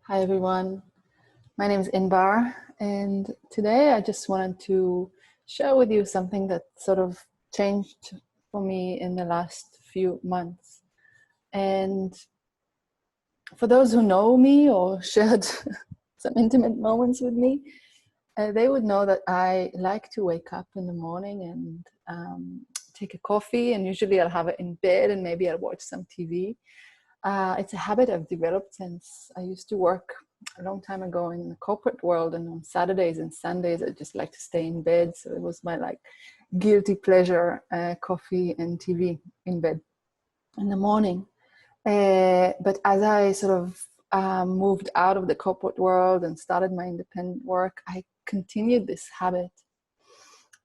Hi everyone, my name is Inbar, and today I just wanted to share with you something that sort of changed for me in the last few months. And for those who know me or shared some intimate moments with me, they would know that I like to wake up in the morning and take a coffee, and usually I'll have it in bed and maybe I'll watch some TV. It's a habit I've developed since I used to work a long time ago in the corporate world, and on Saturdays and Sundays I just like to stay in bed. So it was my guilty pleasure, coffee and TV in bed in the morning. But as I sort of moved out of the corporate world and started my independent work, I continued this habit,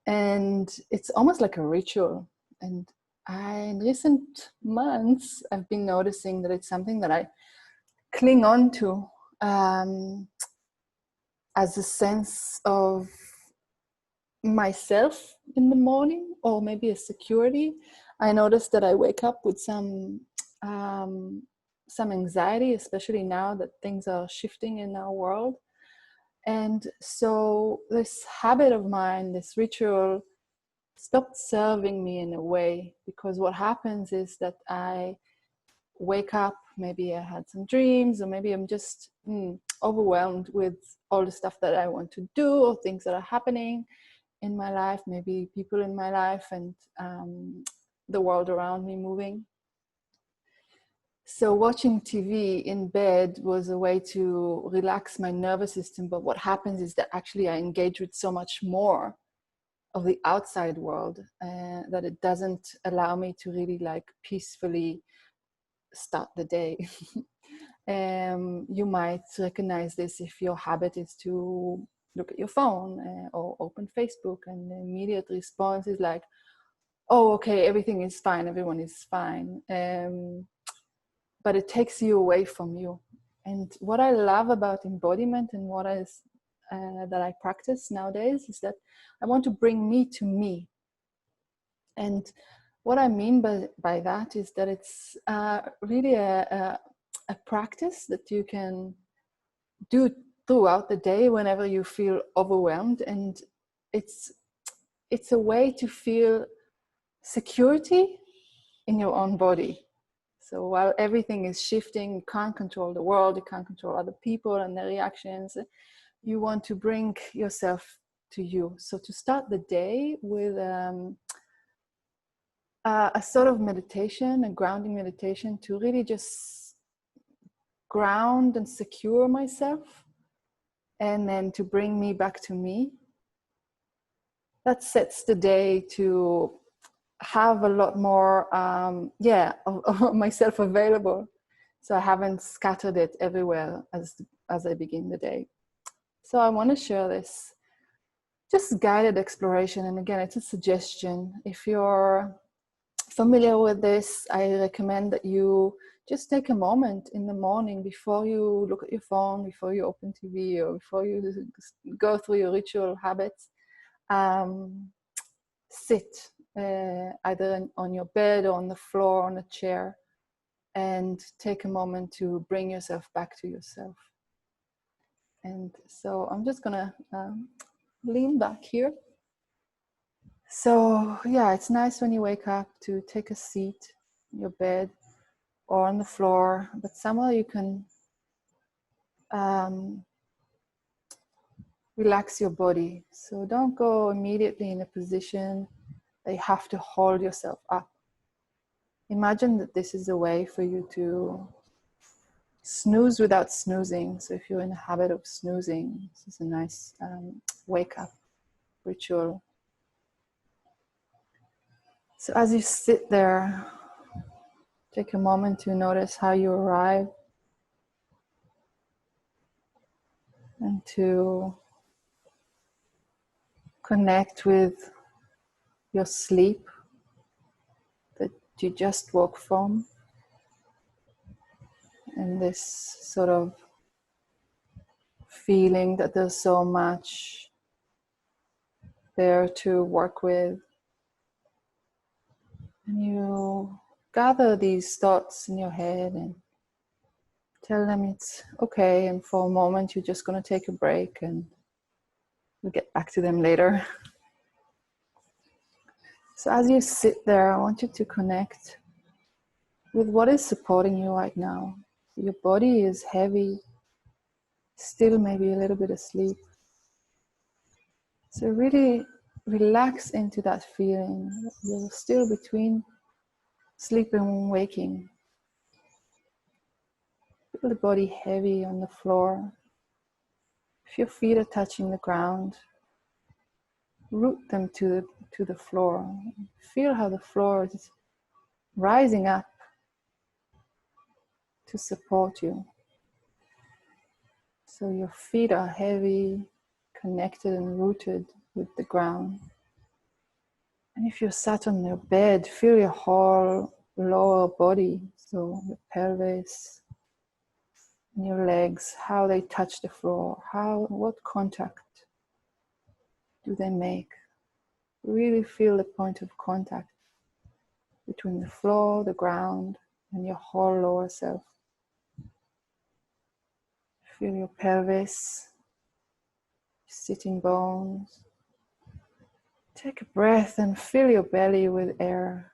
and it's almost like a ritual. And in recent months, I've been noticing that it's something that I cling on to as a sense of myself in the morning, or maybe a security. I noticed that I wake up with some anxiety, especially now that things are shifting in our world. And so this habit of mine, this ritual, stopped serving me in a way, because what happens is that I wake up, maybe I had some dreams, or maybe I'm just overwhelmed with all the stuff that I want to do, or things that are happening in my life, maybe people in my life, and the world around me moving. So watching TV in bed was a way to relax my nervous system. But what happens is that actually I engage with so much more of the outside world that it doesn't allow me to really peacefully start the day. You might recognize this if your habit is to look at your phone or open Facebook, and the immediate response is like, oh, okay, everything is fine, everyone is fine. But it takes you away from you. And what I love about embodiment, and what is that I practice nowadays, is that I want to bring me to me. And what I mean by that is that it's really a practice that you can do throughout the day whenever you feel overwhelmed. And it's a way to feel security in your own body. So while everything is shifting, you can't control the world, you can't control other people and their reactions. You want to bring yourself to you. So to start the day with a sort of meditation, a grounding meditation, to really just ground and secure myself, and then to bring me back to me. That sets the day to have a lot more, of myself available. So I haven't scattered it everywhere as I begin the day. So I want to share this just guided exploration. And again, it's a suggestion. If you're familiar with this, I recommend that you just take a moment in the morning before you look at your phone, before you open TV, or before you go through your ritual habits. Sit either on your bed or on the floor, on a chair, and take a moment to bring yourself back to yourself. And so I'm just gonna lean back here. So yeah, it's nice when you wake up to take a seat in your bed or on the floor, but somewhere you can relax your body. So don't go immediately in a position that you have to hold yourself up. Imagine that this is a way for you to snooze without snoozing. So if you're in the habit of snoozing, this is a nice wake up ritual. So as you sit there, take a moment to notice how you arrive, and to connect with your sleep that you just woke from, and this sort of feeling that there's so much there to work with. And you gather these thoughts in your head and tell them it's okay, and for a moment you're just going to take a break and we'll get back to them later. So as you sit there, I want you to connect with what is supporting you right now. Your body is heavy, still maybe a little bit asleep. So really relax into that feeling. You're still between sleep and waking. Feel the body heavy on the floor. If your feet are touching the ground, root them to the floor. Feel how the floor is rising up to support you. So your feet are heavy, connected and rooted with the ground. And if you're sat on your bed, feel your whole lower body, so your pelvis and your legs, how they touch the floor, what contact do they make? Really feel the point of contact between the floor, the ground, and your whole lower self. Feel your pelvis, sitting bones. Take a breath and fill your belly with air.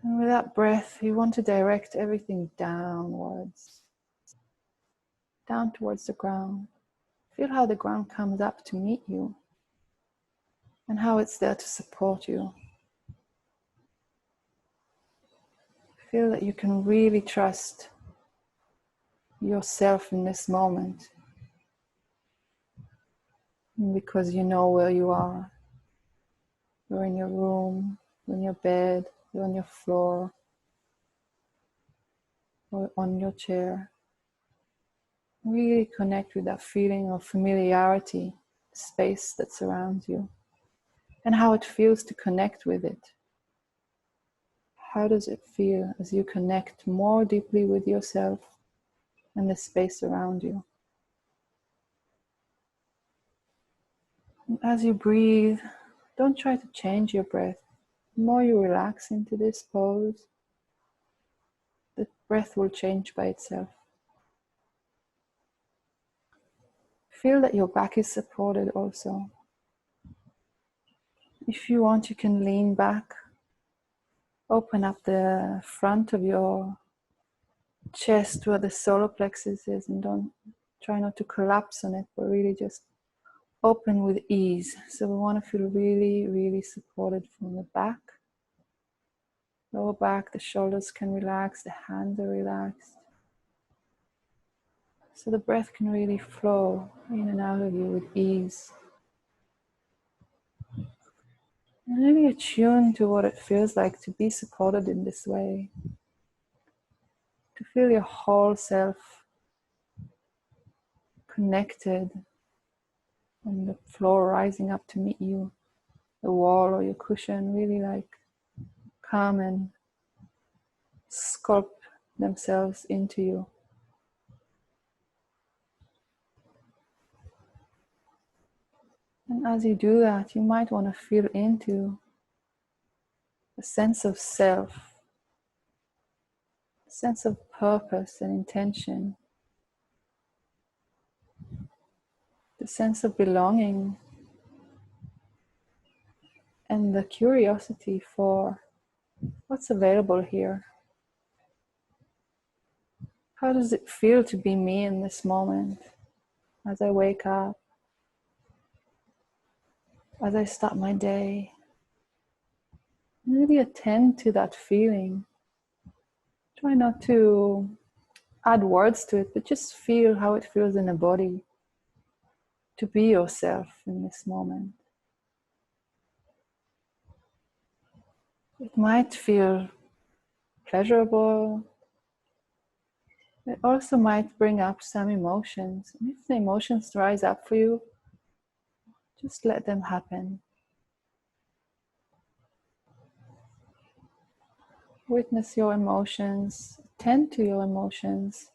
And with that breath, you want to direct everything downwards, down towards the ground. Feel how the ground comes up to meet you and how it's there to support you. Feel that you can really trust yourself in this moment because you know where you are. You're in your room, you're in your bed, you're on your floor, or on your chair. Really connect with that feeling of familiarity, space that surrounds you, and how it feels to connect with it. How does it feel as you connect more deeply with yourself and the space around you? And as you breathe, don't try to change your breath. The more you relax into this pose, the breath will change by itself. Feel that your back is supported also. If you want, you can lean back, open up the front of your chest where the solar plexus is, and don't try not to collapse on it, but really just open with ease. So we want to feel really, really supported from the back, lower back, the shoulders can relax, the hands are relaxed. So the breath can really flow in and out of you with ease. And really attune to what it feels like to be supported in this way. To feel your whole self connected and the floor rising up to meet you, the wall or your cushion really like come and sculpt themselves into you. And as you do that, you might want to feel into a sense of self, a sense of purpose and intention, the sense of belonging, and the curiosity for what's available here. How does it feel to be me in this moment as I wake up, as I start my day? Really attend to that feeling. Try not to add words to it, but just feel how it feels in the body to be yourself in this moment. It might feel pleasurable. It also might bring up some emotions. And if the emotions rise up for you, just let them happen. Witness your emotions, attend to your emotions.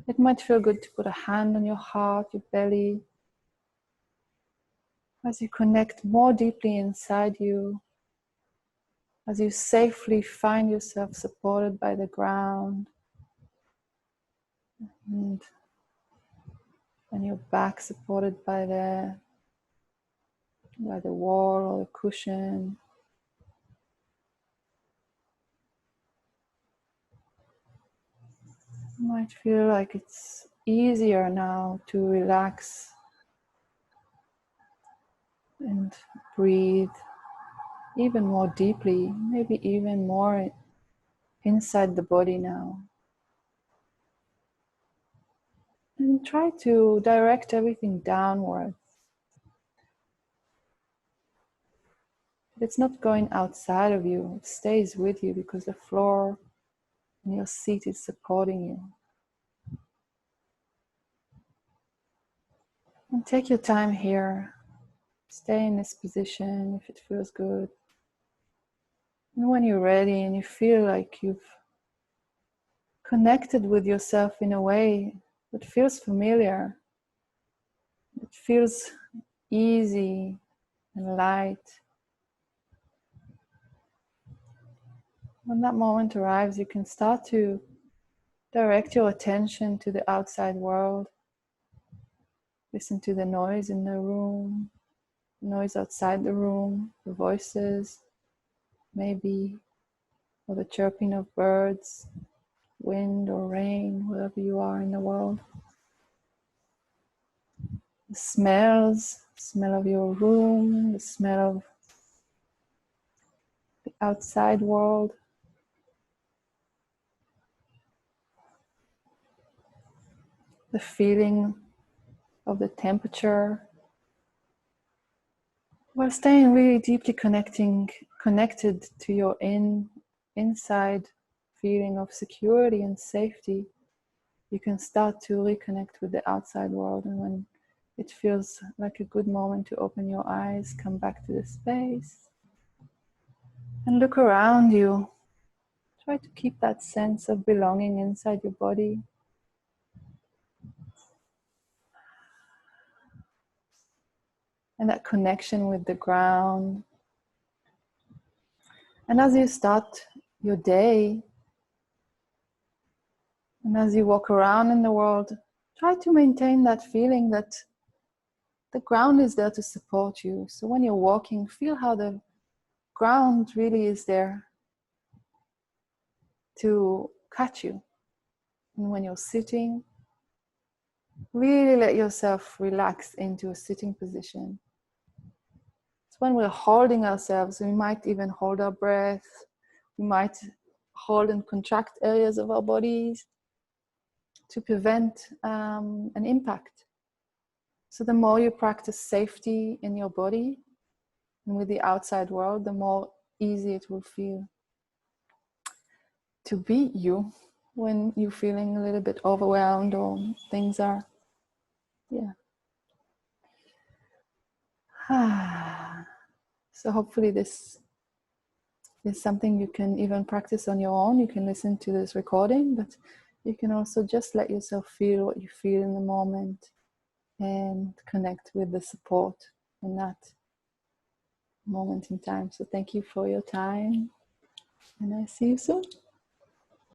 It might feel good to put a hand on your heart, your belly, as you connect more deeply inside you, as you safely find yourself supported by the ground, and your back supported by the wall or the cushion. You might feel like it's easier now to relax and breathe even more deeply, maybe even more inside the body now. And try to direct everything downward. It's not going outside of you, it stays with you because the floor and your seat is supporting you. And take your time here. Stay in this position if it feels good. And when you're ready and you feel like you've connected with yourself in a way that feels familiar, it feels easy and light. When that moment arrives, you can start to direct your attention to the outside world. Listen to the noise in the room, the noise outside the room, the voices, maybe, or the chirping of birds, wind or rain, wherever you are in the world. The smells, the smell of your room, the smell of the outside world. The feeling of the temperature. While staying really deeply connected to your inside feeling of security and safety, you can start to reconnect with the outside world. And when it feels like a good moment to open your eyes, come back to the space and look around you. Try to keep that sense of belonging inside your body. And that connection with the ground. And as you start your day, and as you walk around in the world, try to maintain that feeling that the ground is there to support you. So when you're walking, feel how the ground really is there to catch you. And when you're sitting, really let yourself relax into a sitting position. So when we're holding ourselves, we might even hold our breath. We might hold and contract areas of our bodies to prevent an impact. So the more you practice safety in your body and with the outside world, the more easy it will feel to be you when you're feeling a little bit overwhelmed or things are, So hopefully this is something you can even practice on your own. You can listen to this recording, but you can also just let yourself feel what you feel in the moment and connect with the support in that moment in time. So thank you for your time, and I see you soon.